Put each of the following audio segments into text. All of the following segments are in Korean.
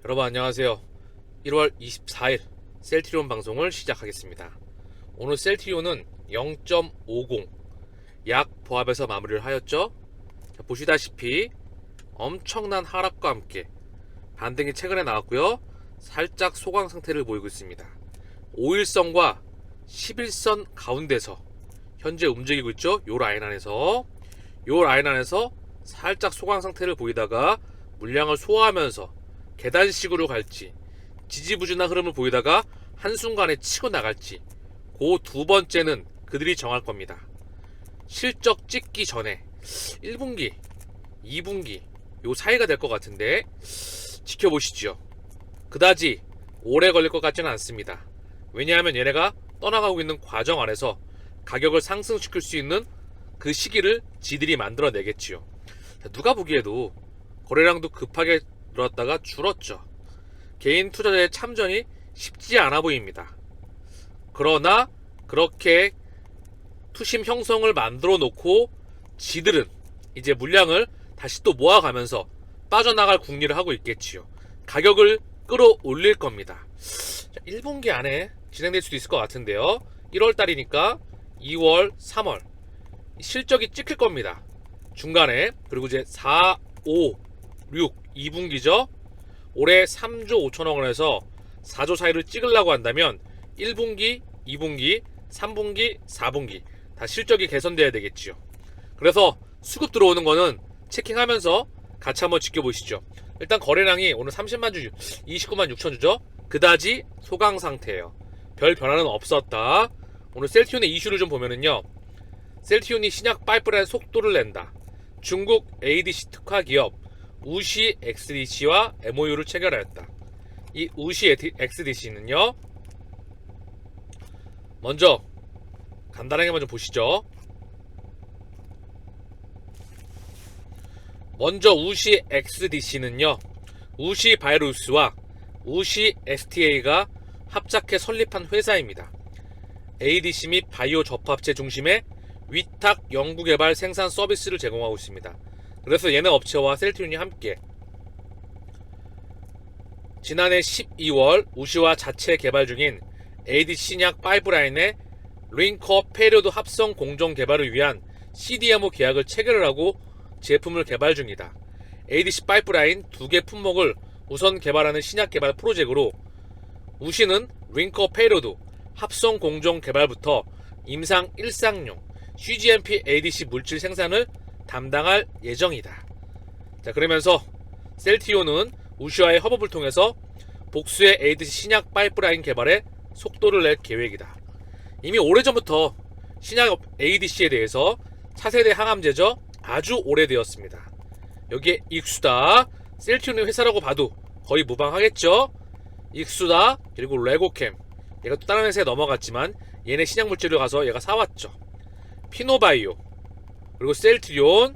여러분 안녕하세요. 1월 24일 셀트리온 방송을 시작하겠습니다. 오늘 셀트리온은 0.50 약 보합에서 마무리를 하였죠. 자, 보시다시피 엄청난 하락과 함께 반등이 최근에 나왔고요. 살짝 소강 상태를 보이고 있습니다. 5일선과 11선 가운데서 현재 움직이고 있죠. 요 라인 안에서 살짝 소강 상태를 보이다가 물량을 소화하면서 계단식으로 갈지 지지부진한 흐름을 보이다가 한순간에 치고 나갈지 그 두 번째는 그들이 정할 겁니다. 실적 찍기 전에 1분기, 2분기 요 사이가 될 것 같은데 지켜보시죠. 그다지 오래 걸릴 것 같지는 않습니다. 왜냐하면 얘네가 떠나가고 있는 과정 안에서 가격을 상승시킬 수 있는 그 시기를 지들이 만들어내겠지요. 누가 보기에도 거래량도 급하게 늘었다가 줄었죠. 개인 투자자의 참전이 쉽지 않아 보입니다. 그러나 그렇게 투심 형성을 만들어 놓고 지들은 이제 물량을 다시 또 모아가면서 빠져나갈 궁리를 하고 있겠지요. 가격을 끌어올릴 겁니다. 1분기 안에 진행될 수도 있을 것 같은데요. 1월달이니까 2월, 3월 실적이 찍힐 겁니다. 중간에. 그리고 이제 4, 5, 6, 2분기죠. 올해 3조 5천억 원에서 4조 사이를 찍으려고 한다면 1분기, 2분기, 3분기, 4분기 다 실적이 개선돼야 되겠지요. 그래서 수급 들어오는 거는 체킹하면서 같이 한번 지켜보시죠. 일단 거래량이 오늘 30만 주, 29만 6천 주죠. 그다지 소강 상태예요. 별 변화는 없었다. 오늘 셀트리온의 이슈를 좀 보면은요. 셀트리온이 신약 파이프라인 속도를 낸다. 중국 ADC 특화 기업 우시 XDC와 MOU를 체결하였다. 이 우시 XDC는요. 먼저 간단하게 먼저 보시죠. 먼저 우시 XDC는요. 우시 바이오루스와 우시 STA가 합작해 설립한 회사입니다. ADC 및 바이오 접합체 중심의 위탁 연구개발 생산 서비스를 제공하고 있습니다. 그래서 얘네 업체와 셀트리온이 함께 지난해 12월 우시와 자체 개발 중인 ADC 신약 파이프라인의 링커 페리오드 합성 공정 개발을 위한 CDMO 계약을 체결을 하고 제품을 개발 중이다. ADC 파이프라인 2개 품목을 우선 개발하는 신약 개발 프로젝트로 우시는 링커 페리오드 합성 공정 개발부터 임상 일상용 cGMP ADC 물질 생산을 담당할 예정이다. 자, 그러면서 셀트리온은 우시와의 협업을 통해서 복수의 ADC 신약 파이프라인 개발에 속도를 낼 계획이다. 이미 오래전부터 신약 ADC에 대해서 차세대 항암제죠. 아주 오래되었습니다. 여기에 익수다, 셀트리온의 회사라고 봐도 거의 무방하겠죠. 익수다, 그리고 레고캠, 얘가 또 다른 회사에 넘어갔지만 얘네 신약 물질을 가서 얘가 사왔죠. 피노바이오, 그리고 셀트리온,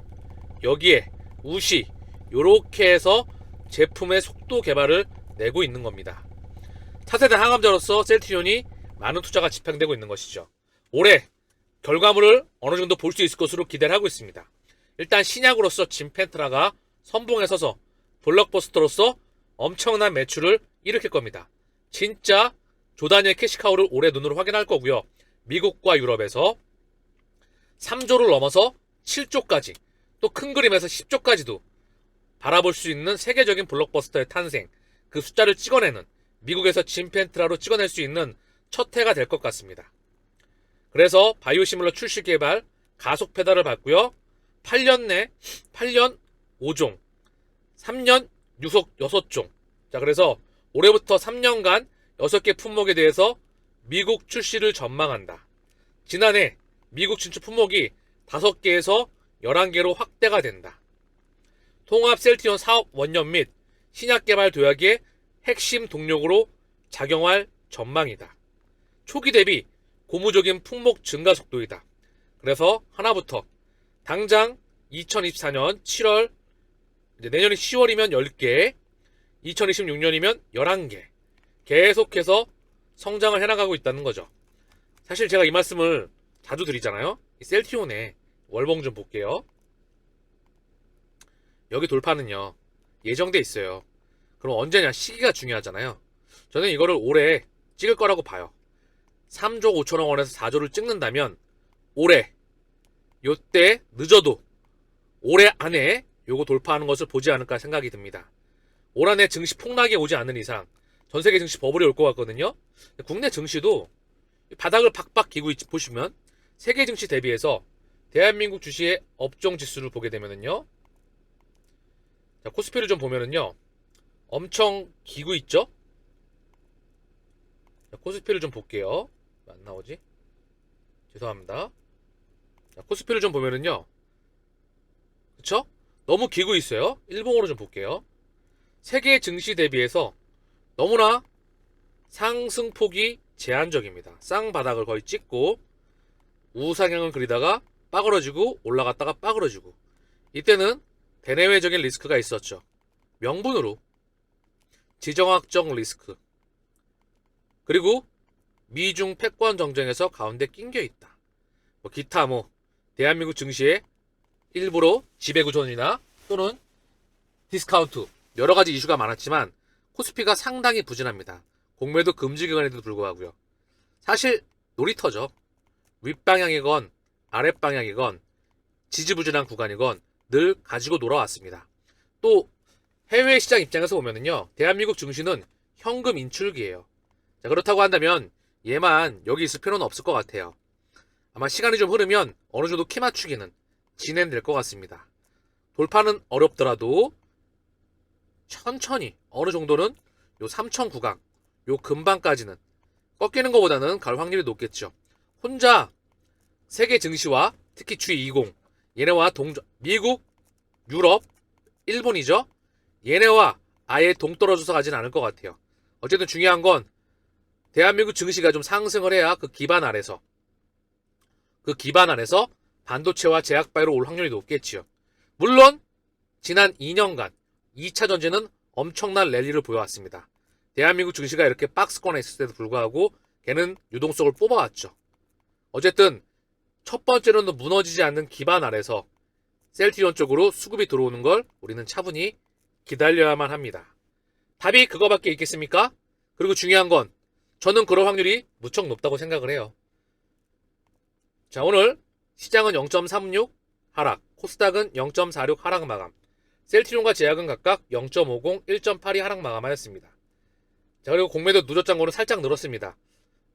여기에 우시, 요렇게 해서 제품의 속도 개발을 내고 있는 겁니다. 차세대 항암제로서 셀트리온이 많은 투자가 집행되고 있는 것이죠. 올해 결과물을 어느 정도 볼 수 있을 것으로 기대를 하고 있습니다. 일단 신약으로서 진펜트라가 선봉에 서서 블록버스터로서 엄청난 매출을 일으킬 겁니다. 진짜 조단위의 캐시카우를 올해 눈으로 확인할 거고요. 미국과 유럽에서 3조를 넘어서 7조까지, 또 큰 그림에서 10조까지도 바라볼 수 있는 세계적인 블록버스터의 탄생, 그 숫자를 찍어내는, 미국에서 진펜트라로 찍어낼 수 있는 첫 해가 될 것 같습니다. 그래서 바이오시밀러 출시 개발 가속 페달을 밟고요. 8년 내 8년 5종, 3년 6종. 자, 그래서 올해부터 3년간 6개 품목에 대해서 미국 출시를 전망한다. 지난해 미국 진출 품목이 5개에서 11개로 확대가 된다. 통합 셀트리온 사업 원년 및 신약 개발 도약의 핵심 동력으로 작용할 전망이다. 초기 대비 고무적인 품목 증가 속도이다. 그래서 하나부터 당장 2024년 7월, 이제 내년이 10월이면 10개, 2026년이면 11개 계속해서 성장을 해나가고 있다는 거죠. 사실 제가 이 말씀을 자주 드리잖아요. 이 셀트리온의 월봉 좀 볼게요. 여기 돌파는요 예정돼 있어요. 그럼 언제냐? 시기가 중요하잖아요. 저는 이거를 올해 찍을 거라고 봐요. 3조 5천억 원에서 4조를 찍는다면 올해 요때 늦어도 올해 안에 요거 돌파하는 것을 보지 않을까 생각이 듭니다. 올 한해 증시 폭락이 오지 않는 이상 전세계 증시 버블이 올 것 같거든요. 국내 증시도 바닥을 박박 기고 보시면 세계 증시 대비해서 대한민국 주식의 업종 지수를 보게 되면은요. 자, 코스피를 좀 보면은요. 엄청 기고 있죠? 자, 코스피를 좀 볼게요. 왜 안 나오지? 죄송합니다. 자, 코스피를 좀 보면은요. 그쵸? 너무 기고 있어요. 일봉으로 좀 볼게요. 세계 증시 대비해서 너무나 상승폭이 제한적입니다. 쌍바닥을 거의 찍고 우상향을 그리다가 빠그러지고 올라갔다가 빠그러지고, 이때는 대내외적인 리스크가 있었죠. 명분으로 지정학적 리스크, 그리고 미중 패권 정쟁에서 가운데 낑겨 있다. 기타 대한민국 증시의 일부러 지배구조이나 또는 디스카운트 여러 가지 이슈가 많았지만 코스피가 상당히 부진합니다. 공매도 금지 기간에도 불구하고요. 사실 놀이터죠. 윗방향이건 아랫방향이건 지지부진한 구간이건 늘 가지고 놀아왔습니다. 또 해외 시장 입장에서 보면은요, 대한민국 증시는 현금 인출기예요. 자, 그렇다고 한다면 얘만 여기 있을 필요는 없을 것 같아요. 아마 시간이 좀 흐르면 어느 정도 키 맞추기는 진행될 것 같습니다. 돌파는 어렵더라도 천천히 어느 정도는 요 3천 구간, 요 근방까지는 꺾이는 것보다는 갈 확률이 높겠죠. 혼자 세계 증시와 특히 G20 얘네와 미국, 유럽, 일본이죠. 얘네와 아예 동떨어져서 가진 않을 것 같아요. 어쨌든 중요한 건 대한민국 증시가 좀 상승을 해야 그 기반 안에서 반도체와 제약바이오로 올 확률이 높겠지요. 물론 지난 2년간 2차 전지는 엄청난 랠리를 보여왔습니다. 대한민국 증시가 이렇게 박스권에 있을 때도 불구하고 걔는 유동성을 뽑아왔죠. 어쨌든 첫 번째로는 무너지지 않는 기반 아래서 셀트리온 쪽으로 수급이 들어오는 걸 우리는 차분히 기다려야만 합니다. 답이 그거밖에 있겠습니까? 그리고 중요한 건 저는 그럴 확률이 무척 높다고 생각을 해요. 자, 오늘 시장은 0.36 하락, 코스닥은 0.46 하락 마감, 셀트리온과 제약은 각각 0.50, 1.82 하락 마감하였습니다. 자, 그리고 공매도 누적 잔고는 살짝 늘었습니다.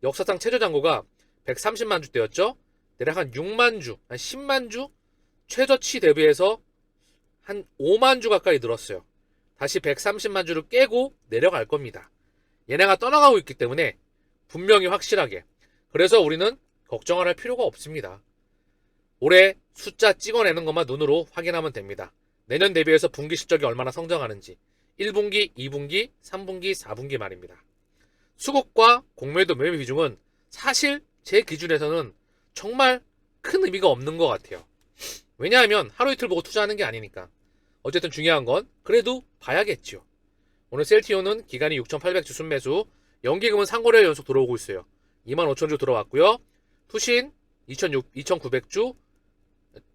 역사상 최저 잔고가 130만 주대였죠. 대략 한 6만 주, 한 10만 주 최저치 대비해서 한 5만 주 가까이 늘었어요. 다시 130만 주를 깨고 내려갈 겁니다. 얘네가 떠나가고 있기 때문에 분명히 확실하게. 그래서 우리는 걱정을 할 필요가 없습니다. 올해 숫자 찍어내는 것만 눈으로 확인하면 됩니다. 내년 대비해서 분기 실적이 얼마나 성장하는지 1분기, 2분기, 3분기, 4분기 말입니다. 수급과 공매도 매매 비중은 사실 제 기준에서는 정말 큰 의미가 없는 것 같아요. 왜냐하면 하루 이틀 보고 투자하는 게 아니니까. 어쨌든 중요한 건 그래도 봐야겠죠. 오늘 셀트리온은 기간이 6,800주 순매수, 연기금은 상거래 연속 들어오고 있어요. 25,000주 들어왔고요. 투신 2,900주,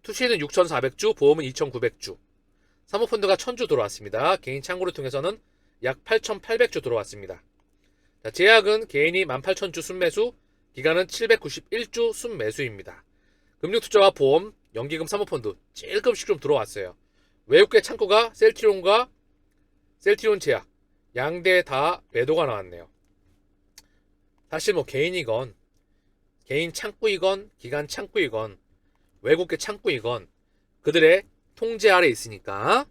투신은 6,400주, 보험은 2,900주. 사모펀드가 1,000주 들어왔습니다. 개인 창구를 통해서는 약 8,800주 들어왔습니다. 자, 제약은 개인이 18,000주 순매수, 기간은 791주 순매수입니다. 금융투자와 보험, 연기금, 사모펀드 찔끔씩 좀 들어왔어요. 외국계 창구가 셀트리온과 셀트리온 제약 양대 다 매도가 나왔네요. 사실 개인이건 개인 창구이건 기관 창구이건 외국계 창구이건 그들의 통제 아래 있으니까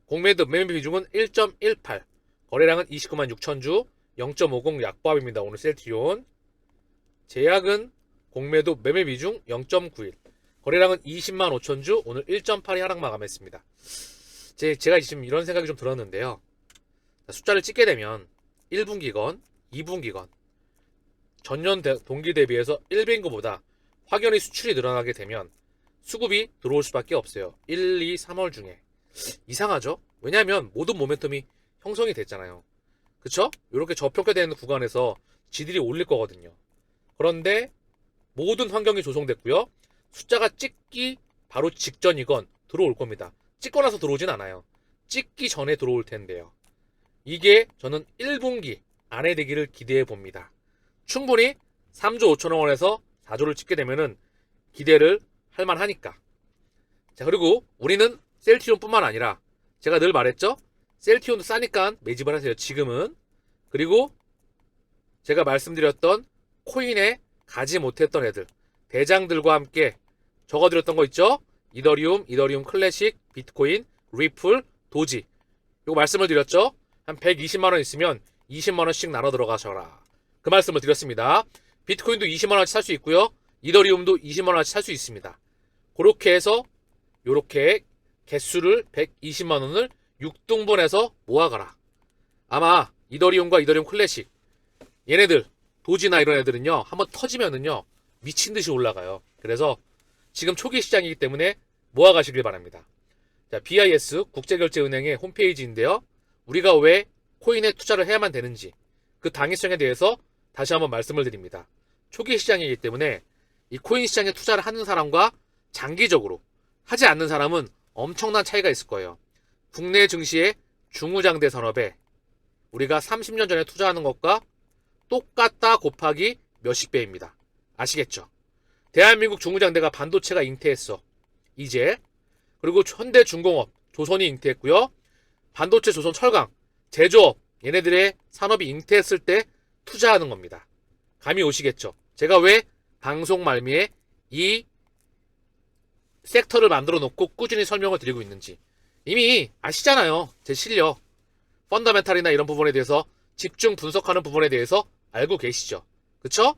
공매도 매매 비중은 1.18, 거래량은 29만 6천 주, 0.50 약보합입니다. 오늘 셀트리온. 제약은 공매도 매매 비중 0.91, 거래량은 20만 5천 주, 오늘 1.82 하락 마감했습니다. 제가 지금 이런 생각이 좀 들었는데요. 숫자를 찍게 되면 1분기건 2분기건 전년 동기 대비해서 1분기보다 확연히 수출이 늘어나게 되면 수급이 들어올 수밖에 없어요. 1, 2, 3월 중에. 이상하죠? 왜냐하면 모든 모멘텀이 형성이 됐잖아요. 그쵸? 이렇게 저평가되는 구간에서 지들이 올릴 거거든요. 그런데 모든 환경이 조성됐고요. 숫자가 찍기 바로 직전이건 들어올 겁니다. 찍고 나서 들어오진 않아요. 찍기 전에 들어올 텐데요. 이게 저는 1분기 안에 되기를 기대해 봅니다. 충분히 3조 5천억 원에서 4조를 찍게 되면은 기대를 할 만하니까. 자, 그리고 우리는 셀티온뿐만 아니라 제가 늘 말했죠? 셀티온도 싸니까 매집을 하세요. 지금은. 그리고 제가 말씀드렸던 코인에 가지 못했던 애들, 대장들과 함께 적어드렸던 거 있죠? 이더리움, 이더리움 클래식, 비트코인, 리플, 도지. 이거 말씀을 드렸죠? 한 120만원 있으면 20만원씩 나눠 들어가셔라. 그 말씀을 드렸습니다. 비트코인도 20만원어치 살 수 있고요. 이더리움도 20만원어치 살 수 있습니다. 그렇게 해서 요렇게 개수를 120만원을 6등분해서 모아가라. 아마 이더리움과 이더리움 클래식, 얘네들 도지나 이런 애들은요 한번 터지면은요 미친듯이 올라가요. 그래서 지금 초기 시장이기 때문에 모아가시길 바랍니다. 자, BIS 국제결제은행의 홈페이지인데요, 우리가 왜 코인에 투자를 해야만 되는지 그 당위성에 대해서 다시 한번 말씀을 드립니다. 초기 시장이기 때문에 이 코인 시장에 투자를 하는 사람과 장기적으로 하지 않는 사람은 엄청난 차이가 있을 거예요. 국내 증시의 중후장대 산업에 우리가 30년 전에 투자하는 것과 똑같다 곱하기 몇십 배입니다. 아시겠죠? 대한민국 중후장대가 반도체가 잉태했어. 이제. 그리고 현대중공업, 조선이 잉태했고요. 반도체, 조선, 철강, 제조업, 얘네들의 산업이 잉태했을 때 투자하는 겁니다. 감이 오시겠죠? 제가 왜 방송 말미에 이 섹터를 만들어 놓고 꾸준히 설명을 드리고 있는지 이미 아시잖아요. 제 실력. 펀더멘탈이나 이런 부분에 대해서 집중 분석하는 부분에 대해서 알고 계시죠? 그쵸?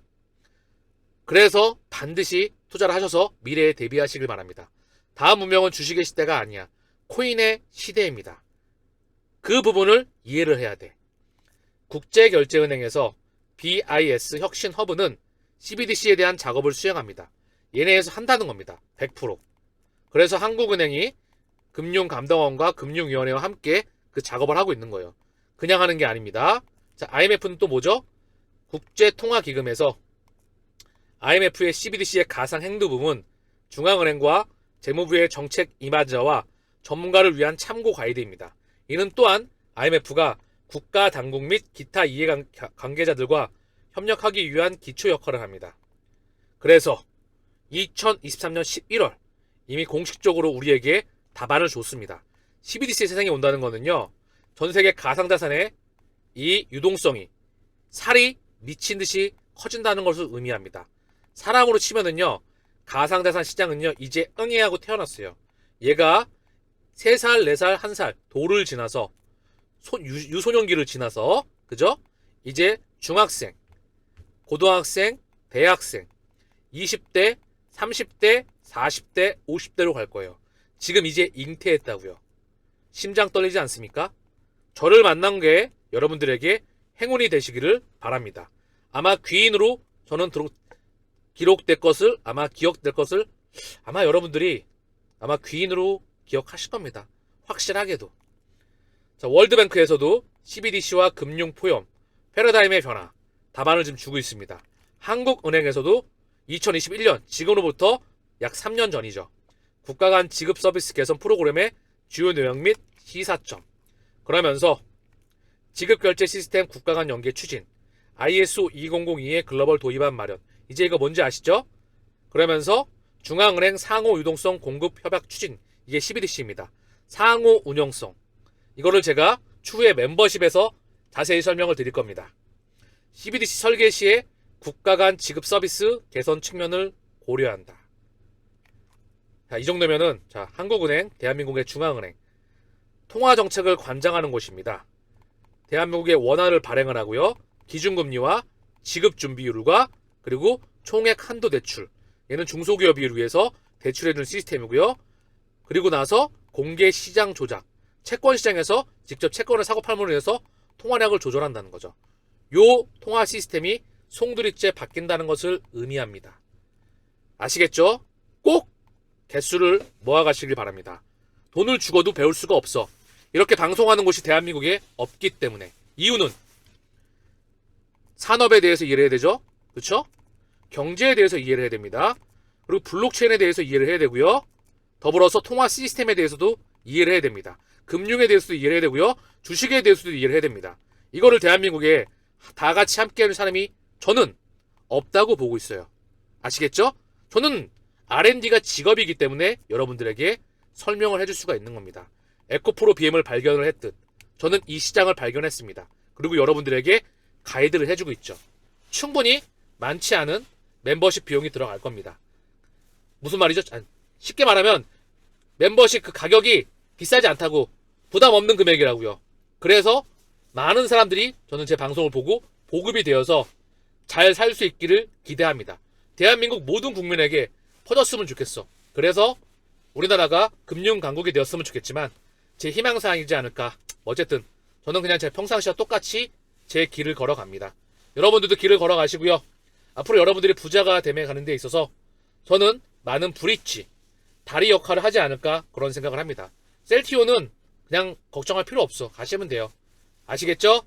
그래서 반드시 투자를 하셔서 미래에 대비하시길 바랍니다. 다음 문명은 주식의 시대가 아니야. 코인의 시대입니다. 그 부분을 이해를 해야 돼. 국제결제은행에서 BIS 혁신허브는 CBDC에 대한 작업을 수행합니다. 얘네에서 한다는 겁니다. 100%. 그래서 한국은행이 금융감독원과 금융위원회와 함께 그 작업을 하고 있는 거예요. 그냥 하는 게 아닙니다. 자, IMF는 또 뭐죠? 국제통화기금에서 IMF의 CBDC의 가상행도 부분, 중앙은행과 재무부의 정책 임하자와 전문가를 위한 참고 가이드입니다. 이는 또한 IMF가 국가 당국 및 기타 이해관계자들과 협력하기 위한 기초 역할을 합니다. 그래서 2023년 11월 이미 공식적으로 우리에게 답안을 줬습니다. CBDC 세상에 온다는 거는요, 전 세계 가상자산의 이 유동성이 살이 미친 듯이 커진다는 것을 의미합니다. 사람으로 치면은요, 가상자산 시장은요 이제 응애하고 태어났어요. 얘가 3살, 4살, 1살 도를 지나서 유소년기를 지나서, 그죠? 이제 중학생, 고등학생, 대학생, 20대, 30대, 40대, 50대로 갈 거예요. 지금 이제 잉태했다고요. 심장 떨리지 않습니까? 저를 만난 게 여러분들에게 행운이 되시기를 바랍니다. 아마 귀인으로 저는 기록될 것을, 기억될 것을 아마 여러분들이 아마 귀인으로 기억하실 겁니다. 확실하게도. 자, 월드뱅크에서도 CBDC와 금융 포용, 패러다임의 변화, 답안을 지금 주고 있습니다. 한국은행에서도 2021년, 지금으로부터 약 3년 전이죠. 국가 간 지급 서비스 개선 프로그램의 주요 내용 및 시사점. 그러면서 지급결제 시스템 국가 간 연계 추진, ISO 2002의 글로벌 도입안 마련. 이제 이거 뭔지 아시죠? 그러면서 중앙은행 상호 유동성 공급 협약 추진. 이게 CBDC입니다. 상호 운용성. 이거를 제가 추후에 멤버십에서 자세히 설명을 드릴 겁니다. CBDC 설계 시에 국가 간 지급 서비스 개선 측면을 고려한다. 자, 이 정도면은, 자, 한국은행, 대한민국의 중앙은행, 통화정책을 관장하는 곳입니다. 대한민국의 원화를 발행을 하고요. 기준금리와 지급준비율과 그리고 총액 한도 대출, 얘는 중소기업을 위해서 대출해주는 시스템이고요. 그리고 나서 공개시장 조작, 채권시장에서 직접 채권을 사고 팔므로 해서 통화량을 조절한다는 거죠. 요 통화 시스템이 송두리째 바뀐다는 것을 의미합니다. 아시겠죠? 꼭 개수를 모아가시길 바랍니다. 돈을 죽어도 배울 수가 없어. 이렇게 방송하는 곳이 대한민국에 없기 때문에. 이유는 산업에 대해서 이해를 해야 되죠. 그렇죠? 경제에 대해서 이해를 해야 됩니다. 그리고 블록체인에 대해서 이해를 해야 되고요. 더불어서 통화 시스템에 대해서도 이해를 해야 됩니다. 금융에 대해서도 이해를 해야 되고요. 주식에 대해서도 이해를 해야 됩니다. 이거를 대한민국에 다 같이 함께하는 사람이 저는 없다고 보고 있어요. 아시겠죠? 저는 R&D가 직업이기 때문에 여러분들에게 설명을 해줄 수가 있는 겁니다. 에코프로 BM을 발견을 했듯 저는 이 시장을 발견했습니다. 그리고 여러분들에게 가이드를 해주고 있죠. 충분히 많지 않은 멤버십 비용이 들어갈 겁니다. 무슨 말이죠? 쉽게 말하면 멤버십 그 가격이 비싸지 않다고, 부담 없는 금액이라고요. 그래서 많은 사람들이 저는 제 방송을 보고 보급이 되어서 잘 살 수 있기를 기대합니다. 대한민국 모든 국민에게 퍼졌으면 좋겠어. 그래서 우리나라가 금융 강국이 되었으면 좋겠지만 제 희망사항이지 않을까. 어쨌든 저는 그냥 제 평상시와 똑같이 제 길을 걸어갑니다. 여러분들도 길을 걸어가시고요. 앞으로 여러분들이 부자가 됨에 가는 데 있어서 저는 많은 브릿지, 다리 역할을 하지 않을까 그런 생각을 합니다. 셀티오는 그냥 걱정할 필요 없어. 가시면 돼요. 아시겠죠?